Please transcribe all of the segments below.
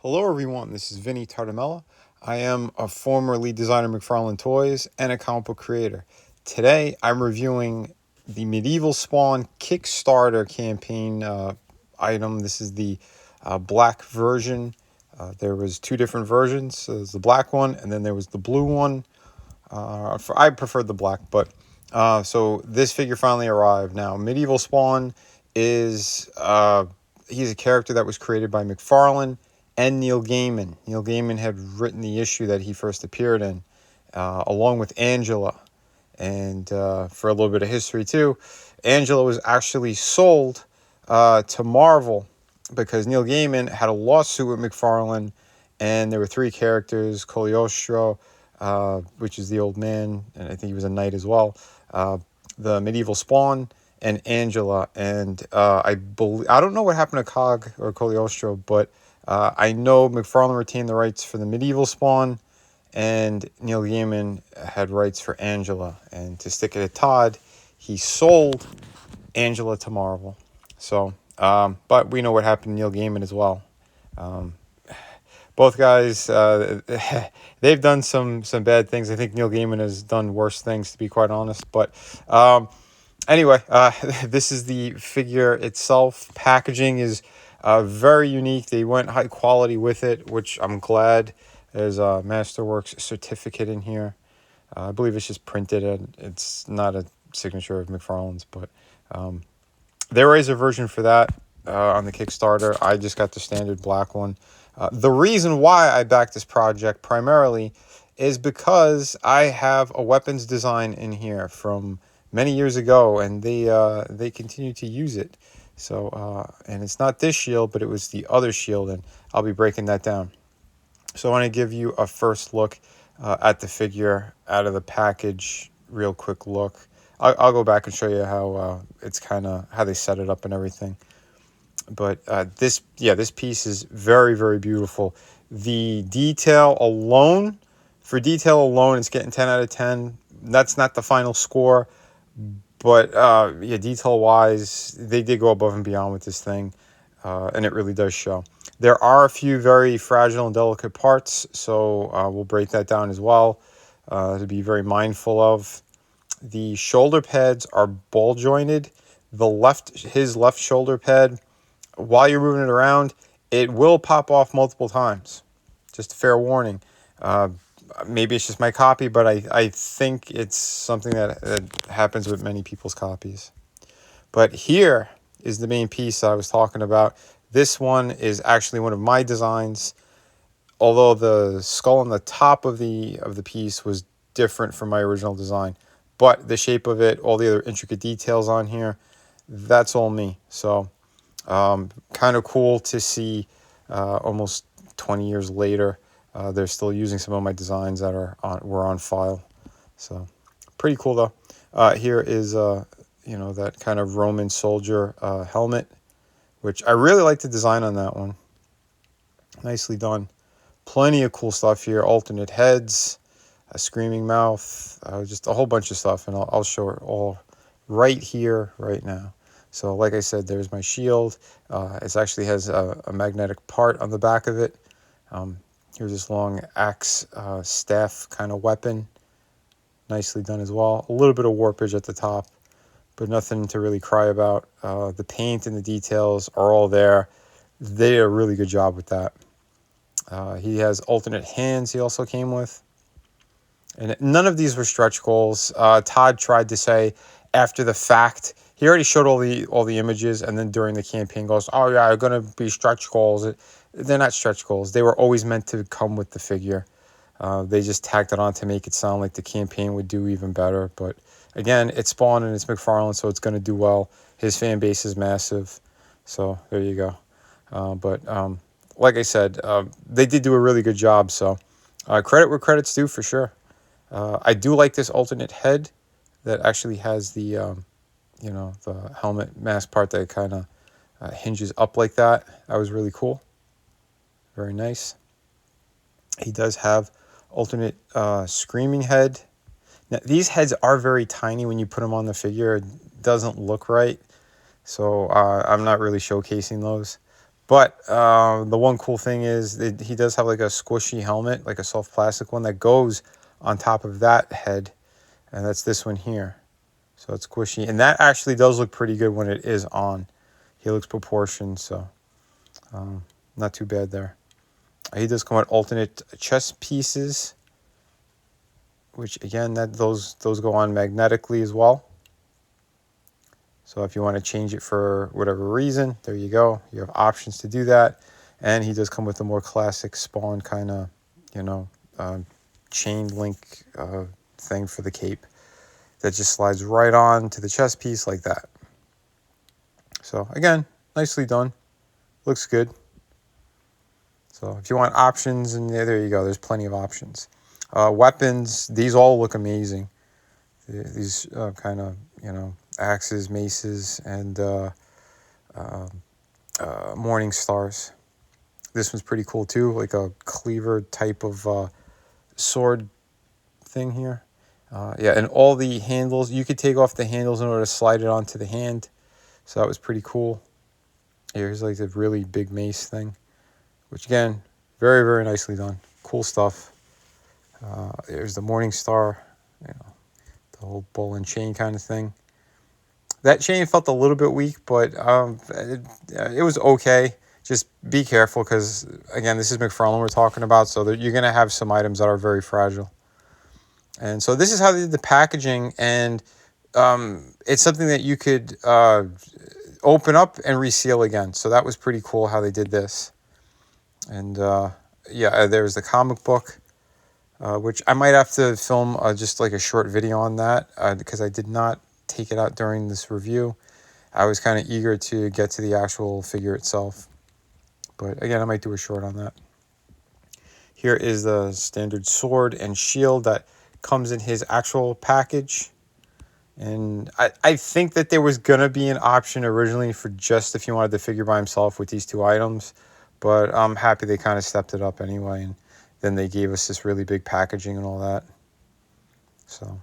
Hello everyone, this is Vinnie Tartamella. I am a former lead designer of McFarlane Toys and a comic book creator. Today I'm reviewing the Medieval Spawn Kickstarter campaign item. This is the black version. There was two different versions. There's the black one and then there was the blue one. I preferred the black, but so this figure finally arrived. Now, Medieval Spawn is he's a character that was created by McFarlane and Neil Gaiman. Neil Gaiman had written the issue that he first appeared in, along with Angela. And for a little bit of history too, Angela was actually sold to Marvel because Neil Gaiman had a lawsuit with McFarlane, and there were three characters: Cogliostro, which is the old man, and I think he was a knight as well, the Medieval Spawn, and Angela. And I don't know what happened to Cog or Cogliostro, but I know McFarlane retained the rights for the Medieval Spawn, and Neil Gaiman had rights for Angela. And to stick it at Todd, he sold Angela to Marvel. So, but we know what happened to Neil Gaiman as well. Both guys, they've done some bad things. I think Neil Gaiman has done worse things, to be quite honest. But anyway, this is the figure itself. Packaging is very unique. They went high quality with it, which I'm glad. There's a Masterworks certificate in here. I believe it's just printed, and it's not a signature of McFarlane's, but there is a version for that on the Kickstarter. I just got the standard black one. The reason why I backed this project primarily is because I have a weapons design in here from many years ago, and they continue to use it. So, and it's not this shield, but it was the other shield, and I'll be breaking that down. So I want to give you a first look at the figure out of the package, real quick look. I'll go back and show you how it's kind of how they set it up and everything. But this piece is very, very beautiful. The detail alone, it's getting 10 out of 10. That's not the final score, but detail-wise, they did go above and beyond with this thing, and it really does show. There are a few very fragile and delicate parts, so we'll break that down as well to be very mindful of. The shoulder pads are ball jointed. His left shoulder pad, while you're moving it around, it will pop off multiple times. Just a fair warning. Maybe it's just my copy, but I think it's something that happens with many people's copies. But here is the main piece I was talking about. This one is actually one of my designs, although the skull on the top of the piece was different from my original design. But the shape of it, all the other intricate details on here, that's all me. So kind of cool to see almost 20 years later, they're still using some of my designs that were on file. So pretty cool though. Here is that kind of Roman soldier helmet, which I really like the design on that one. Nicely done. Plenty of cool stuff here. Alternate heads, a screaming mouth, just a whole bunch of stuff, and I'll show it all right here, right now. So like I said, there's my shield. It actually has a magnetic part on the back of it. Here's this long axe staff kind of weapon. Nicely done as well. A little bit of warpage at the top, but nothing to really cry about. The paint and the details are all there. They did a really good job with that. He has alternate hands he also came with. And none of these were stretch goals. Todd tried to say after the fact, he already showed all the images, and then during the campaign goes, oh yeah, they're going to be stretch goals. They're not stretch goals. They were always meant to come with the figure. They just tacked it on to make it sound like the campaign would do even better. But again, it's Spawn and it's McFarlane, so it's going to do well. His fan base is massive. So there you go. But like I said, they did do a really good job. So credit where credit's due for sure. I do like this alternate head that actually has the helmet mask part that kind of hinges up like that. That was really cool. Very nice. He does have alternate screaming head. Now, these heads are very tiny when you put them on the figure. It doesn't look right. So I'm not really showcasing those. But the one cool thing is that he does have like a squishy helmet, like a soft plastic one that goes on top of that head. And that's this one here. So it's squishy. And that actually does look pretty good when it is on. He looks proportioned, so not too bad there. He does come with alternate chest pieces, which again, those go on magnetically as well. So if you want to change it for whatever reason, there you go. You have options to do that. And he does come with a more classic Spawn kind of, chain link thing for the cape that just slides right on to the chest piece like that. So again, nicely done. Looks good. So if you want options, and there you go. There's plenty of options. Weapons, these all look amazing. These kind of, axes, maces, and morning stars. This one's pretty cool too, like a cleaver type of sword thing here. And all the handles, you could take off the handles in order to slide it onto the hand. So that was pretty cool. Here's like the really big mace thing, which again, very, very nicely done. Cool stuff. There's the morning star, the whole ball and chain kind of thing. That chain felt a little bit weak, but it was okay. Just be careful because, again, this is McFarlane we're talking about, so you're going to have some items that are very fragile. And so this is how they did the packaging, and it's something that you could open up and reseal again. So that was pretty cool how they did this. And there's the comic book, which I might have to film just like a short video on that because I did not take it out during this review. I was kind of eager to get to the actual figure itself. But again, I might do a short on that. Here is the standard sword and shield that comes in his actual package. And I think that there was going to be an option originally for just if you wanted the figure by himself with these two items. But I'm happy they kind of stepped it up anyway. And then they gave us this really big packaging and all that. So,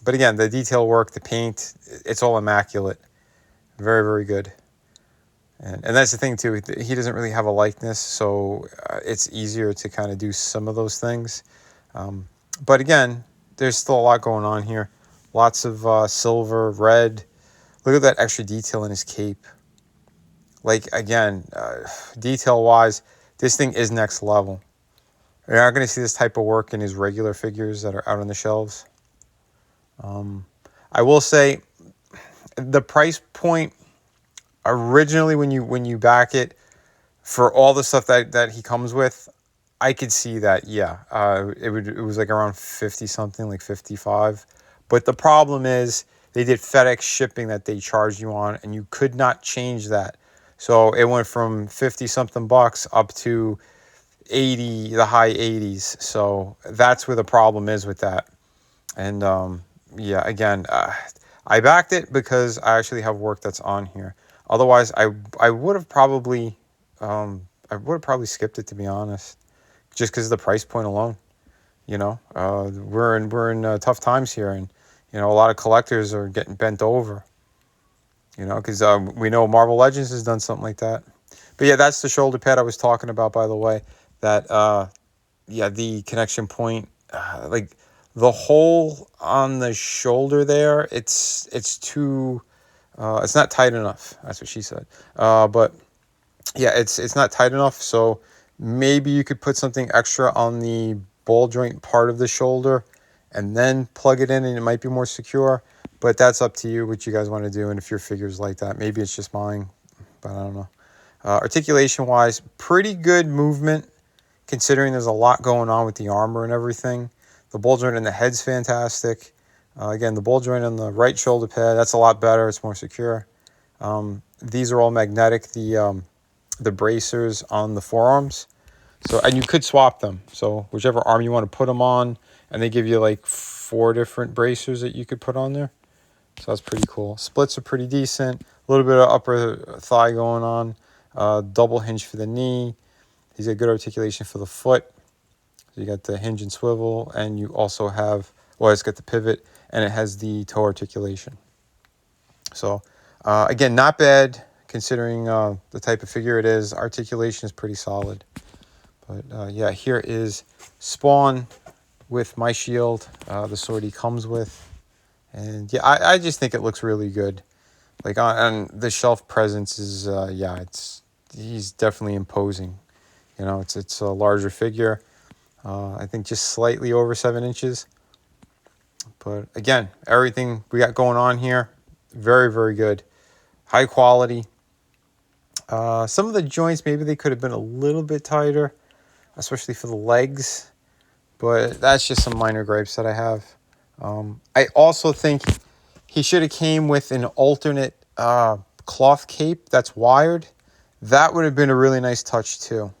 but again, the detail work, the paint, it's all immaculate. Very, very good. And that's the thing, too. He doesn't really have a likeness, so it's easier to kind of do some of those things. But again, there's still a lot going on here. Lots of silver, red. Look at that extra detail in his cape. Like, again, detail-wise, this thing is next level. You're not going to see this type of work in his regular figures that are out on the shelves. I will say, the price point, originally when you back it, for all the stuff that he comes with, I could see that, yeah. It was like around 50 something, like 55. But the problem is they did FedEx shipping that they charged you on, and you could not change that. So it went from 50 something bucks up to 80, the high 80s. So that's where the problem is with that. And again, I backed it because I actually have work that's on here. Otherwise, I would have probably skipped it, to be honest, just because of the price point alone. We're in tough times here, and a lot of collectors are getting bent over. Because we know Marvel Legends has done something like that. But yeah, that's the shoulder pad I was talking about, by the way. That the connection point, like the hole on the shoulder there, it's too. It's not tight enough. That's what she said. But yeah, it's not tight enough. So maybe you could put something extra on the ball joint part of the shoulder and then plug it in, and it might be more secure. But that's up to you what you guys want to do, and if your figure's like that. Maybe it's just mine, but I don't know. Articulation-wise, pretty good movement, considering there's a lot going on with the armor and everything. The ball joint in the head's fantastic. Again, the ball joint on the right shoulder pad, that's a lot better. It's more secure. These are all magnetic, the bracers on the forearms. And you could swap them. So whichever arm you want to put them on, and they give you like 4 different bracers that you could put on there. So that's pretty cool. Splits are pretty decent. A little bit of upper thigh going on. Double hinge for the knee. He's got good articulation for the foot. So you got the hinge and swivel, and you also have, it's got the pivot, and it has the toe articulation. So again, not bad. considering the type of figure it is. Articulation is pretty solid. But yeah, here is Spawn with my shield, the sword he comes with. And yeah, I just think it looks really good. Like on the shelf presence is, yeah, he's definitely imposing. You know, it's a larger figure. I think just slightly over 7 inches. But again, everything we got going on here, very, very good. High quality. Some of the joints, maybe they could have been a little bit tighter, especially for the legs. But that's just some minor gripes that I have. I also think he should have came with an alternate cloth cape that's wired. That would have been a really nice touch too.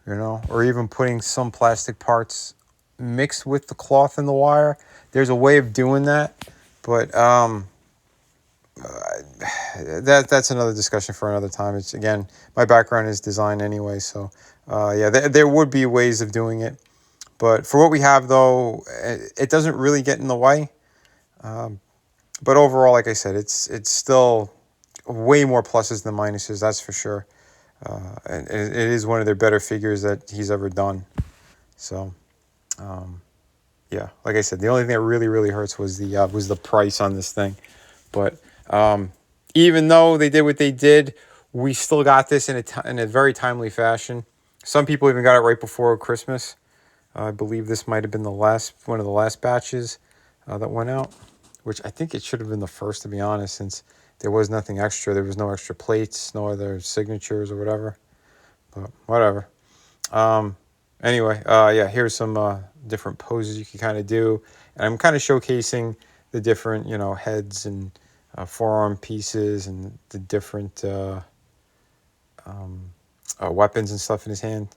You know, or even putting some plastic parts mixed with the cloth and the wire. There's a way of doing that, but that's another discussion for another time. It's, again, my background is design anyway, so yeah, there would be ways of doing it. But for what we have, though, it doesn't really get in the way. But overall, like I said, it's still way more pluses than minuses, that's for sure. And it is one of their better figures that he's ever done. So, yeah, like I said, the only thing that really, really hurts was the price on this thing. But even though they did what they did, we still got this in a very timely fashion. Some people even got it right before Christmas. I believe this might have been one of the last batches that went out, which I think it should have been the first, to be honest, since there was nothing extra. There was no extra plates, no other signatures or whatever. But whatever. Anyway, yeah, here's some different poses you can kind of do. And I'm kind of showcasing the different, you know, heads and forearm pieces and the different weapons and stuff in his hand.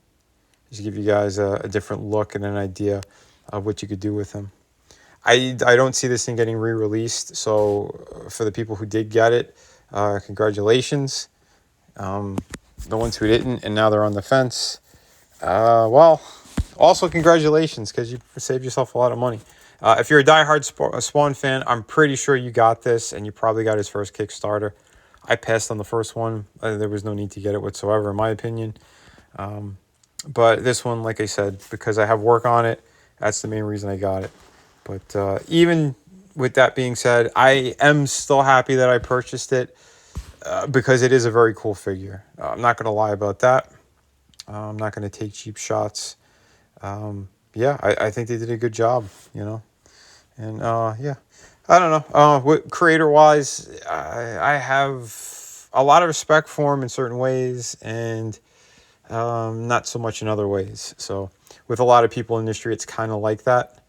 Just to give you guys a different look and an idea of what you could do with him. I don't see this thing getting re-released, so for the people who did get it, congratulations. The ones who didn't and now they're on the fence, well, also congratulations, because you saved yourself a lot of money. If you're a diehard Spawn fan, I'm pretty sure you got this, and you probably got his first Kickstarter. I passed on the first one. There was no need to get it whatsoever, in my opinion. But this one, like I said, because I have work on it, that's the main reason I got it. But even with that being said, I am still happy that I purchased it because it is a very cool figure. I'm not going to lie about that. I'm not going to take cheap shots. Yeah, I think they did a good job, you know. And yeah, I don't know. Creator-wise, I have a lot of respect for him in certain ways, and not so much in other ways. So with a lot of people in the industry, it's kind of like that.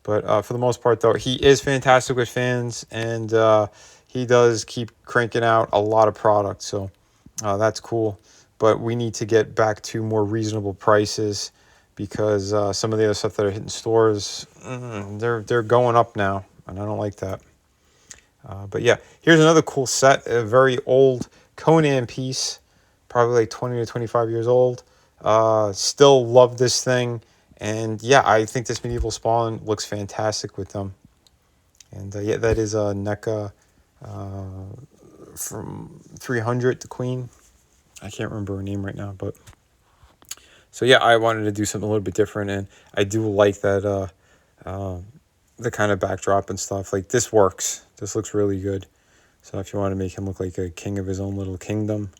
But for the most part, though, he is fantastic with fans, and he does keep cranking out a lot of product. So that's cool. But we need to get back to more reasonable prices, because some of the other stuff that are hitting stores, they're going up now, and I don't like that. But yeah, here's another cool set, a very old Conan piece, probably like 20 to 25 years old. Still love this thing. And yeah, I think this medieval Spawn looks fantastic with them. And yeah, that is a NECA from 300, the Queen. I can't remember her name right now, but so yeah, I wanted to do something a little bit different, and I do like that the kind of backdrop and stuff. Like, this works. This looks really good. So if you want to make him look like a king of his own little kingdom,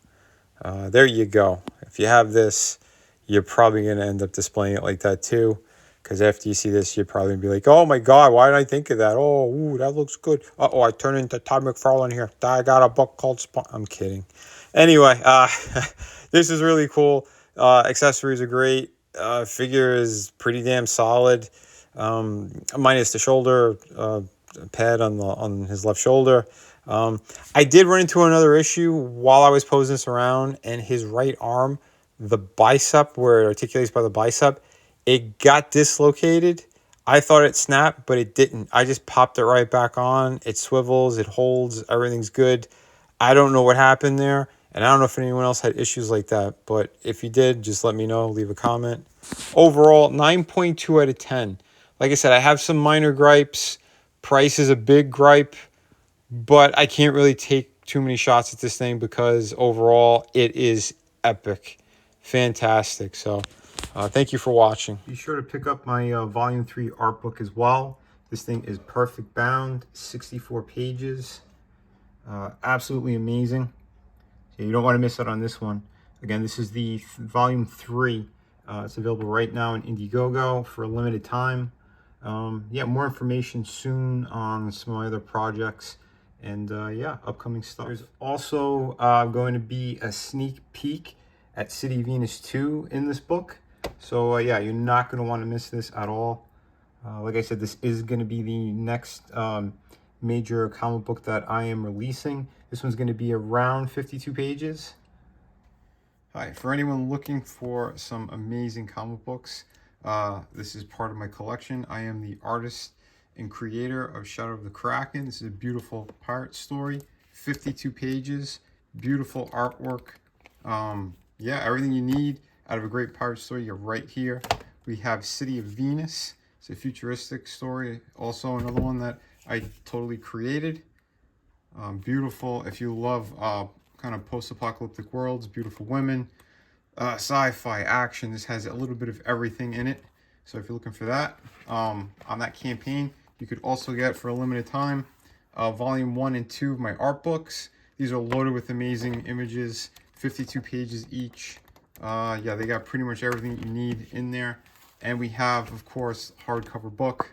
there you go. If you have this, you're probably going to end up displaying it like that too, because after you see this, you're probably going to be like, oh my God, why didn't I think of that? Oh, ooh, that looks good. Uh-oh, I turned into Todd McFarlane here. I got a book called Spawn. I'm kidding. Anyway, this is really cool. Accessories are great. Figure is pretty damn solid. Minus the shoulder pad on his left shoulder. I did run into another issue while I was posing this around, and his right arm, the bicep, where it articulates by the bicep, it got dislocated. I thought it snapped, but it didn't. I just popped it right back on. It swivels, it holds, everything's good. I don't know what happened there, and I don't know if anyone else had issues like that, but if you did, just let me know, leave a comment. Overall, 9.2 out of 10. Like I said, I have some minor gripes. Price is a big gripe, but I can't really take too many shots at this thing because overall it is epic, fantastic. So thank you for watching. Be sure to pick up my volume 3 art book as well. This thing is perfect bound, 64 pages, absolutely amazing. So you don't want to miss out on this one. Again, this is the volume 3. It's available right now in Indiegogo for a limited time. Yeah, more information soon on some of my other projects and yeah, upcoming stuff. There's also going to be a sneak peek at City of Venus 2 in this book. So yeah, you're not going to want to miss this at all. Like I said, this is going to be the next major comic book that I am releasing. This one's going to be around 52 pages. Hi, for anyone looking for some amazing comic books, this is part of my collection. I am the artist and creator of Shadow of the Kraken. This is a beautiful pirate story, 52 pages, beautiful artwork. Yeah, everything you need out of a great pirate story, you're right here. We have City of Venus. It's a futuristic story, also another one that I totally created. Beautiful, if you love kind of post-apocalyptic worlds, beautiful women, sci-fi, action. This has a little bit of everything in it. So if you're looking for that, on that campaign, you could also get for a limited time volume 1 and 2 of my art books. These are loaded with amazing images, 52 pages each. Yeah, they got pretty much everything you need in there. And we have, of course, hardcover book.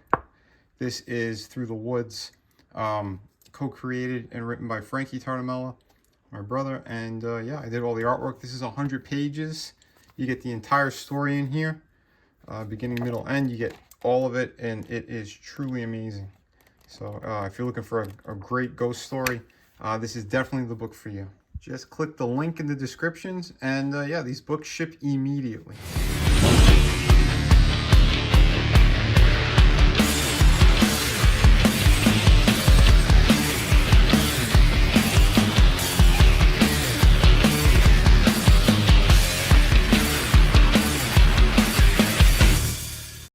This is Through the Woods, co-created and written by Frankie Tartamella, my brother. And yeah, I did all the artwork. This is 100 pages. You get the entire story in here, beginning, middle, end. You get all of it, and it is truly amazing. So if you're looking for a great ghost story, this is definitely the book for you. Just click the link in the descriptions, and yeah, these books ship immediately.